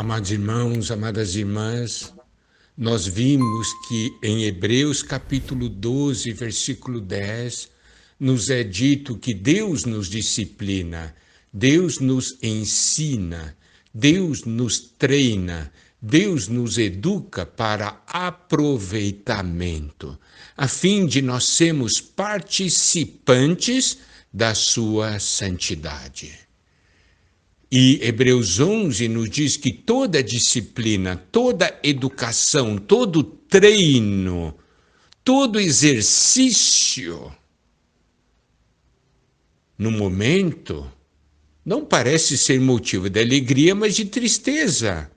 Amados irmãos, amadas irmãs, nós vimos que em Hebreus capítulo 12, versículo 10, nos é dito que Deus nos disciplina, Deus nos ensina, Deus nos treina, Deus nos educa para aproveitamento, a fim de nós sermos participantes da sua santidade. E Hebreus 11 nos diz que toda disciplina, toda educação, todo treino, todo exercício, no momento, não parece ser motivo de alegria, mas de tristeza.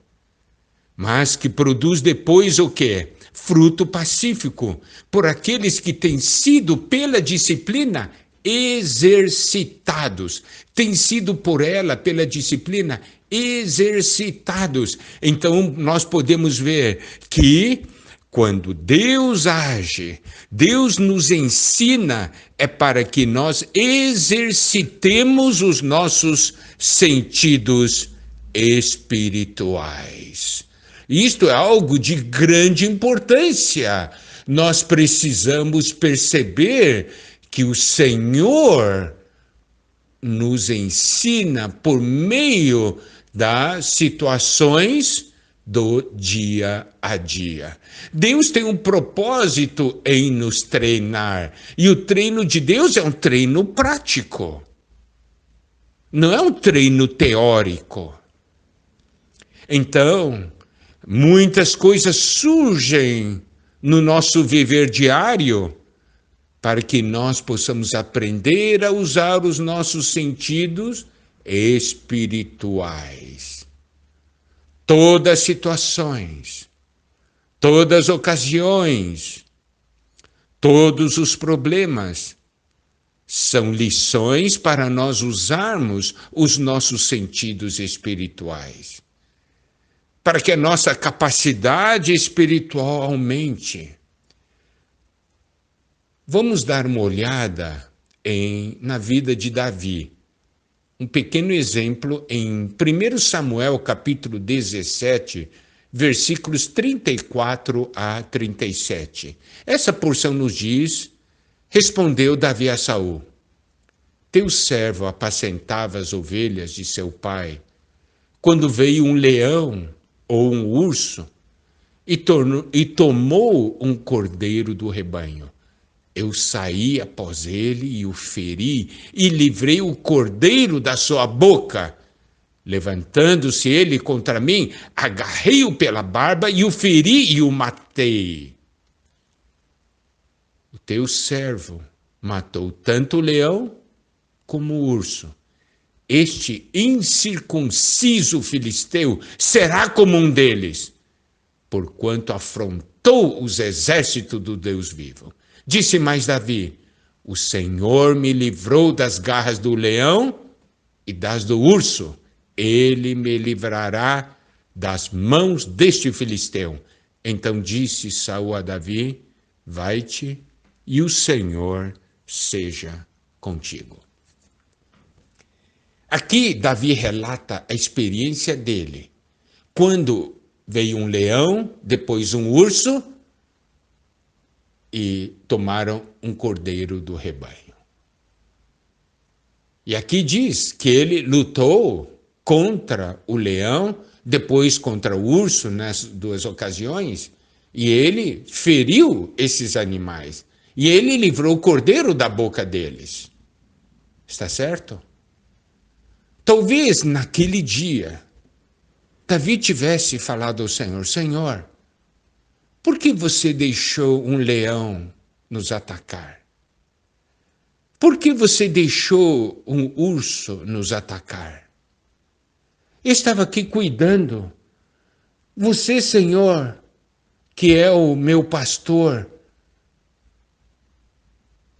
Mas que produz depois o quê? Fruto pacífico, por aqueles que têm sido, pela disciplina, exercitados, têm sido por ela, pela disciplina, exercitados. Então, nós podemos ver que quando Deus age, Deus nos ensina, é para que nós exercitemos os nossos sentidos espirituais. Isto é algo de grande importância. Nós precisamos perceber que o Senhor nos ensina por meio das situações do dia a dia. Deus tem um propósito em nos treinar, e o treino de Deus é um treino prático. Não é um treino teórico. Então, muitas coisas surgem no nosso viver diário para que nós possamos aprender a usar os nossos sentidos espirituais. Todas as situações, todas as ocasiões, todos os problemas são lições para nós usarmos os nossos sentidos espirituais, para que a nossa capacidade espiritual aumente. Vamos dar uma olhada na vida de Davi. Um pequeno exemplo em 1 Samuel, capítulo 17, versículos 34 a 37. Essa porção nos diz: respondeu Davi a Saul: teu servo apacentava as ovelhas de seu pai, quando veio um leão ou um urso e tomou um cordeiro do rebanho. Eu saí após ele e o feri, e livrei o cordeiro da sua boca. Levantando-se ele contra mim, agarrei-o pela barba e o feri e o matei. O teu servo matou tanto o leão como o urso. Este incircunciso filisteu será como um deles, porquanto afrontou os exércitos do Deus vivo. Disse mais Davi: o Senhor me livrou das garras do leão e das do urso. Ele me livrará das mãos deste filisteu. Então disse Saul a Davi: vai-te e o Senhor seja contigo. Aqui Davi relata a experiência dele, quando veio um leão, depois um urso, e tomaram um cordeiro do rebanho. E aqui diz que ele lutou contra o leão, depois contra o urso, nas duas ocasiões, e ele feriu esses animais. E ele livrou o cordeiro da boca deles. Está certo? Talvez naquele dia, Davi tivesse falado ao Senhor: Senhor, por que você deixou um leão nos atacar? Por que você deixou um urso nos atacar? Eu estava aqui cuidando. Você, Senhor, que é o meu pastor,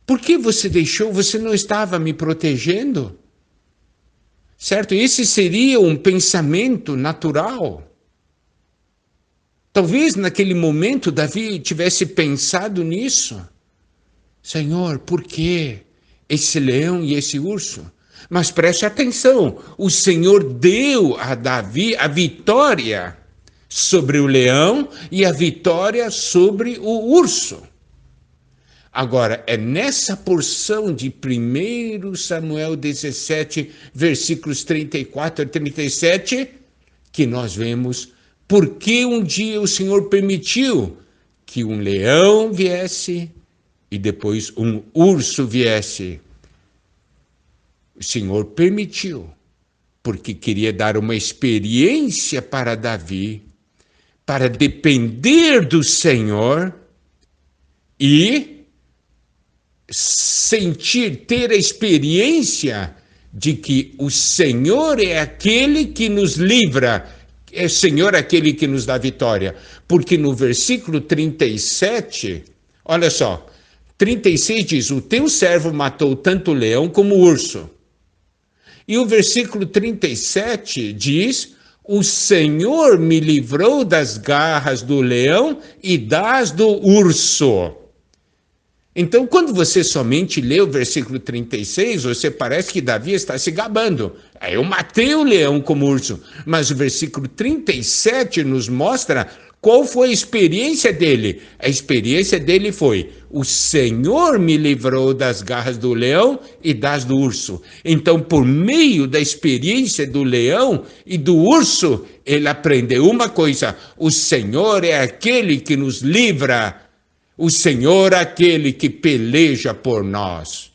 por que você deixou? Você não estava me protegendo? Certo? Esse seria um pensamento natural. Talvez naquele momento Davi tivesse pensado nisso. Senhor, por que esse leão e esse urso? Mas preste atenção, o Senhor deu a Davi a vitória sobre o leão e a vitória sobre o urso. Agora, é nessa porção de 1 Samuel 17, versículos 34 a 37, que nós vemos por que um dia o Senhor permitiu que um leão viesse e depois um urso viesse. O Senhor permitiu, porque queria dar uma experiência para Davi, para depender do Senhor e ter a experiência de que o Senhor é aquele que nos livra, é o Senhor aquele que nos dá vitória. Porque no versículo 37, olha só, 36 diz, o teu servo matou tanto o leão como o urso. E o versículo 37 diz, o Senhor me livrou das garras do leão e das do urso. Então, quando você somente lê o versículo 36, você parece que Davi está se gabando. Eu matei o leão como urso. Mas o versículo 37 nos mostra qual foi a experiência dele. A experiência dele foi, o Senhor me livrou das garras do leão e das do urso. Então, por meio da experiência do leão e do urso, ele aprendeu uma coisa, o Senhor é aquele que nos livra. O Senhor é aquele que peleja por nós.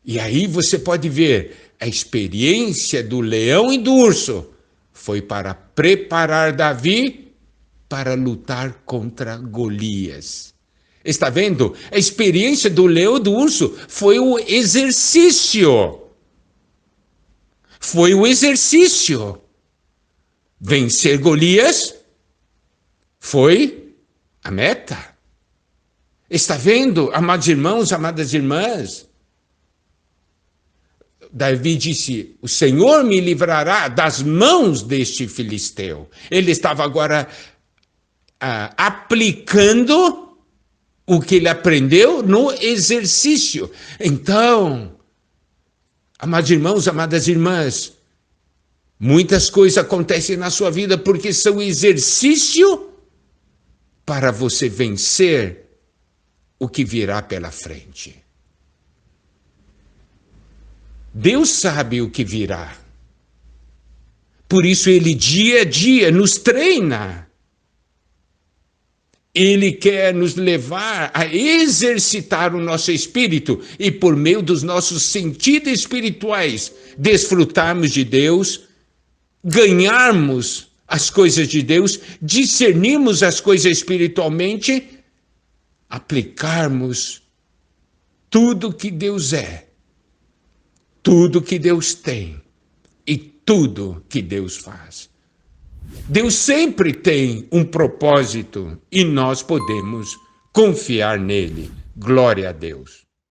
E aí você pode ver, a experiência do leão e do urso foi para preparar Davi para lutar contra Golias. Está vendo? A experiência do leão e do urso foi o exercício. Foi o exercício. Vencer Golias foi a meta. Está vendo, amados irmãos, amadas irmãs? Davi disse, o Senhor me livrará das mãos deste filisteu. Ele estava agora aplicando o que ele aprendeu no exercício. Então, amados irmãos, amadas irmãs, muitas coisas acontecem na sua vida porque são exercício para você vencer o que virá pela frente. Deus sabe o que virá. Por isso ele dia a dia nos treina. Ele quer nos levar a exercitar o nosso espírito e por meio dos nossos sentidos espirituais desfrutarmos de Deus, ganharmos as coisas de Deus, discernirmos as coisas espiritualmente, aplicarmos tudo que Deus é, tudo que Deus tem e tudo que Deus faz. Deus sempre tem um propósito e nós podemos confiar nele. Glória a Deus.